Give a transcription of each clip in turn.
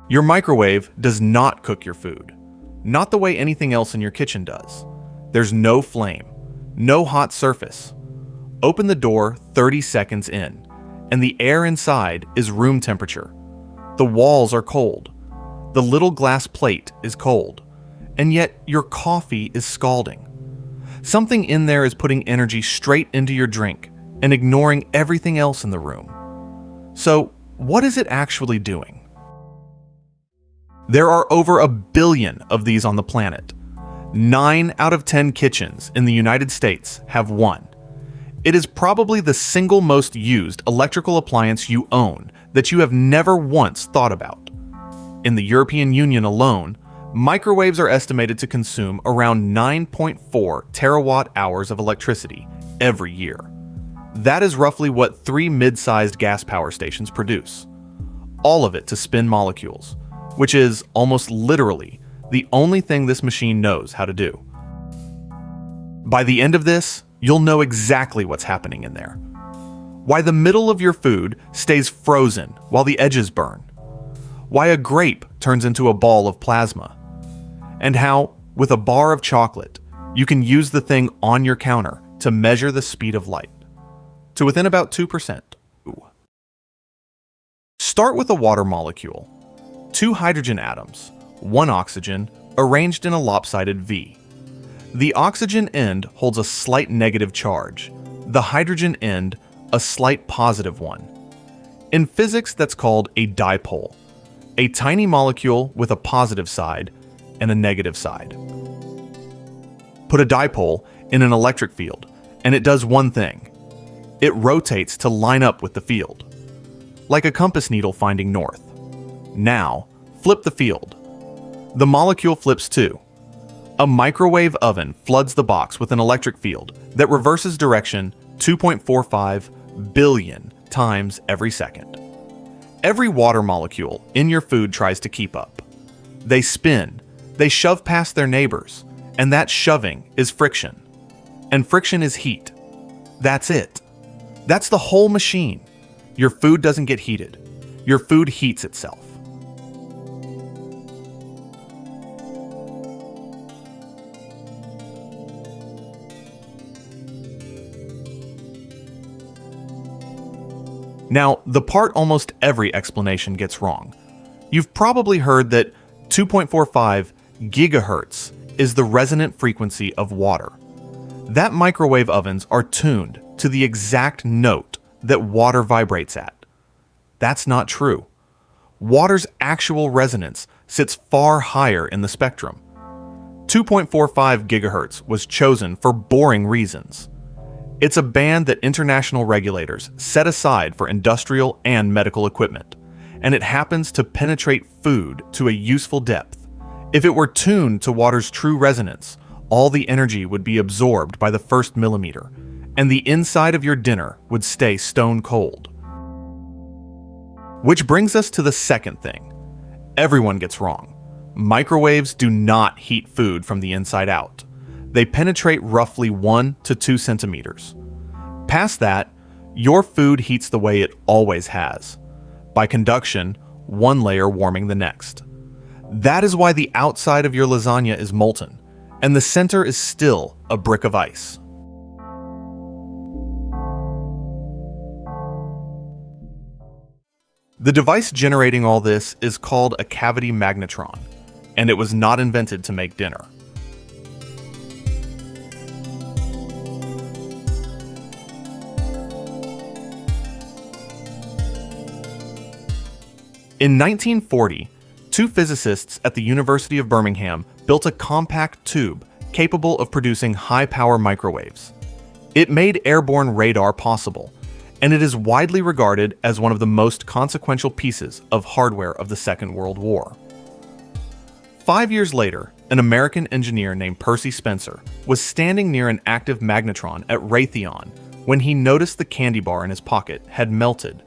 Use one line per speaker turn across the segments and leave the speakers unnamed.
Your microwave does not cook your food, not the way anything else in your kitchen does. There's no flame, no hot surface. Open the door 30 seconds in, and the air inside is room temperature. The walls are cold. The little glass plate is cold, and yet your coffee is scalding. Something in there is putting energy straight into your drink and ignoring everything else in the room. So, what is it actually doing? There are over 1 billion of these on the planet. 9 out of 10 kitchens in the United States have one. It is probably the single most used electrical appliance you own that you have never once thought about. In the European Union alone, microwaves are estimated to consume around 9.4 terawatt hours of electricity every year. That is roughly what 3 mid-sized gas power stations produce. All of it to spin molecules, which is almost literally the only thing this machine knows how to do. By the end of this, you'll know exactly what's happening in there. Why the middle of your food stays frozen while the edges burn. Why a grape turns into a ball of plasma. And how, with a bar of chocolate, you can use the thing on your counter to measure the speed of light. To within about 2%. Start with a water molecule. 2 hydrogen atoms, 1 oxygen, arranged in a lopsided V. The oxygen end holds a slight negative charge, the hydrogen end a slight positive one. In physics, that's called a dipole, a tiny molecule with a positive side and a negative side. Put a dipole in an electric field, and it does one thing. It rotates to line up with the field, like a compass needle finding north. Now, flip the field. The molecule flips too. A microwave oven floods the box with an electric field that reverses direction 2.45 billion times every second. Every water molecule in your food tries to keep up. They spin, they shove past their neighbors, and that shoving is friction. And friction is heat. That's it. That's the whole machine. Your food doesn't get heated. Your food heats itself. Now, the part almost every explanation gets wrong. You've probably heard that 2.45 gigahertz is the resonant frequency of water. That microwave ovens are tuned to the exact note that water vibrates at. That's not true. Water's actual resonance sits far higher in the spectrum. 2.45 gigahertz was chosen for boring reasons. It's a band that international regulators set aside for industrial and medical equipment, and it happens to penetrate food to a useful depth. If it were tuned to water's true resonance, all the energy would be absorbed by the first millimeter, and the inside of your dinner would stay stone cold. Which brings us to the second thing. Everyone gets wrong. Microwaves do not heat food from the inside out. They penetrate roughly 1 to 2 centimeters. Past that, your food heats the way it always has, by conduction, one layer warming the next. That is why the outside of your lasagna is molten, and the center is still a brick of ice. The device generating all this is called a cavity magnetron, and it was not invented to make dinner. In 1940, 2 physicists at the University of Birmingham built a compact tube capable of producing high-power microwaves. It made airborne radar possible, and it is widely regarded as one of the most consequential pieces of hardware of the Second World War. 5 years later, an American engineer named Percy Spencer was standing near an active magnetron at Raytheon when he noticed the candy bar in his pocket had melted.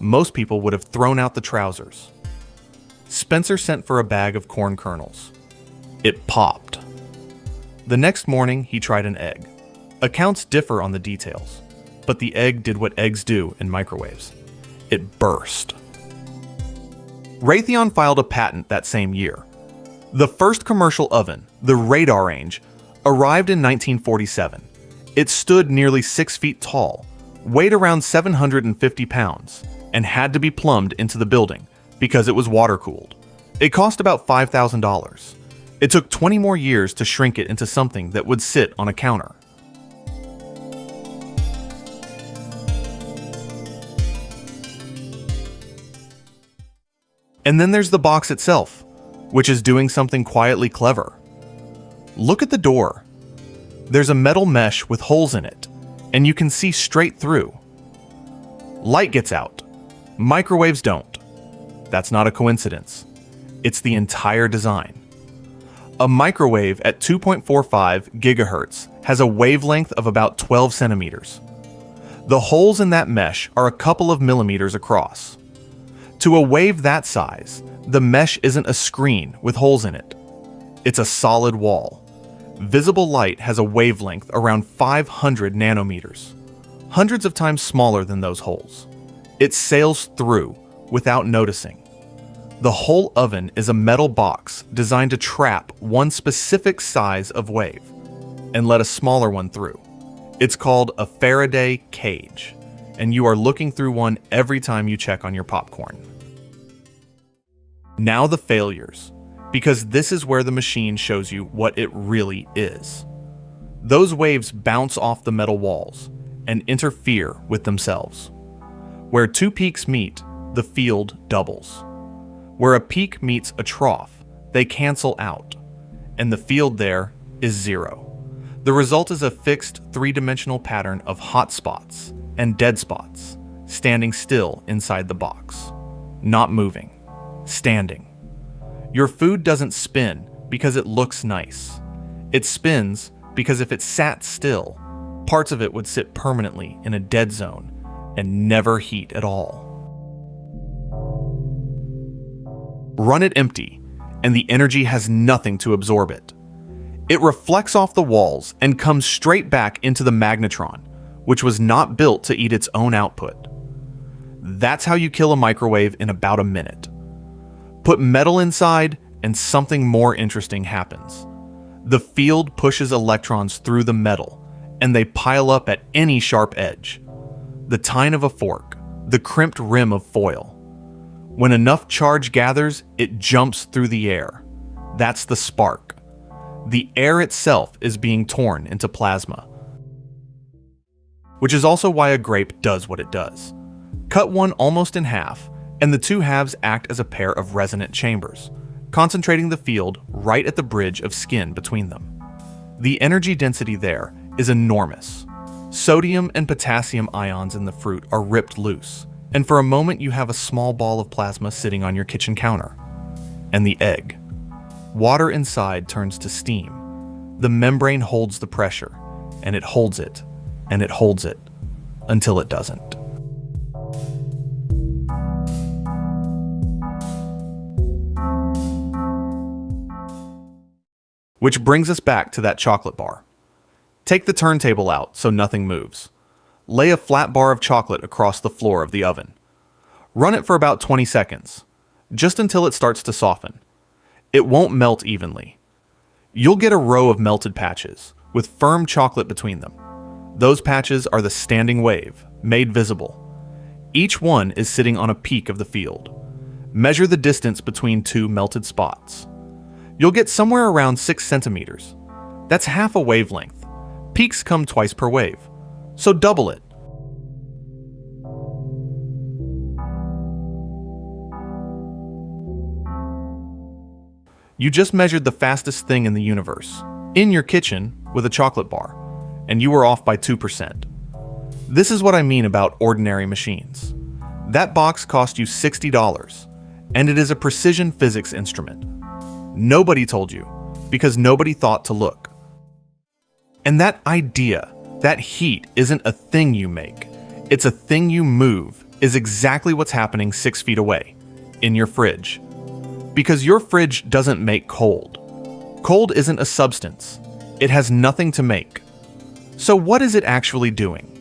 Most people would have thrown out the trousers. Spencer sent for a bag of corn kernels. It popped. The next morning, he tried an egg. Accounts differ on the details, but the egg did what eggs do in microwaves. It burst. Raytheon filed a patent that same year. The first commercial oven, the Radar Range, arrived in 1947. It stood nearly 6 feet tall, weighed around 750 pounds, and had to be plumbed into the building because it was water-cooled. It cost about $5,000. It took 20 more years to shrink it into something that would sit on a counter. And then there's the box itself, which is doing something quietly clever. Look at the door. There's a metal mesh with holes in it, and you can see straight through. Light gets out. Microwaves don't. That's not a coincidence. It's the entire design. A microwave at 2.45 gigahertz has a wavelength of about 12 centimeters. The holes in that mesh are a couple of millimeters across. To a wave that size, the mesh isn't a screen with holes in it. It's a solid wall. Visible light has a wavelength around 500 nanometers, hundreds of times smaller than those holes. It sails through without noticing. The whole oven is a metal box designed to trap one specific size of wave and let a smaller one through. It's called a Faraday cage, and you are looking through one every time you check on your popcorn. Now the failures, because this is where the machine shows you what it really is. Those waves bounce off the metal walls and interfere with themselves. Where two peaks meet, the field doubles. Where a peak meets a trough, they cancel out, and the field there is zero. The result is a fixed three-dimensional pattern of hot spots and dead spots, standing still inside the box, not moving, standing. Your food doesn't spin because it looks nice. It spins because if it sat still, parts of it would sit permanently in a dead zone and never heat at all. Run it empty, and the energy has nothing to absorb it. It reflects off the walls and comes straight back into the magnetron, which was not built to eat its own output. That's how you kill a microwave in about a minute. Put metal inside, and something more interesting happens. The field pushes electrons through the metal, and they pile up at any sharp edge. The tine of a fork, the crimped rim of foil. When enough charge gathers, it jumps through the air. That's the spark. The air itself is being torn into plasma. Which is also why a grape does what it does. Cut one almost in half, and the two halves act as a pair of resonant chambers, concentrating the field right at the bridge of skin between them. The energy density there is enormous. Sodium and potassium ions in the fruit are ripped loose, and for a moment you have a small ball of plasma sitting on your kitchen counter. And the egg. Water inside turns to steam. The membrane holds the pressure, and it holds it, and it holds it, until it doesn't. Which brings us back to that chocolate bar. Take the turntable out so nothing moves. Lay a flat bar of chocolate across the floor of the oven. Run it for about 20 seconds, just until it starts to soften. It won't melt evenly. You'll get a row of melted patches, with firm chocolate between them. Those patches are the standing wave, made visible. Each one is sitting on a peak of the field. Measure the distance between two melted spots. You'll get somewhere around 6 centimeters. That's half a wavelength. Peaks come twice per wave, so double it. You just measured the fastest thing in the universe, in your kitchen with a chocolate bar, and you were off by 2%. This is what I mean about ordinary machines. That box cost you $60, and it is a precision physics instrument. Nobody told you, because nobody thought to look. And that idea, that heat isn't a thing you make, it's a thing you move, is exactly what's happening 6 feet away, in your fridge. Because your fridge doesn't make cold. Cold isn't a substance. It has nothing to make. So what is it actually doing?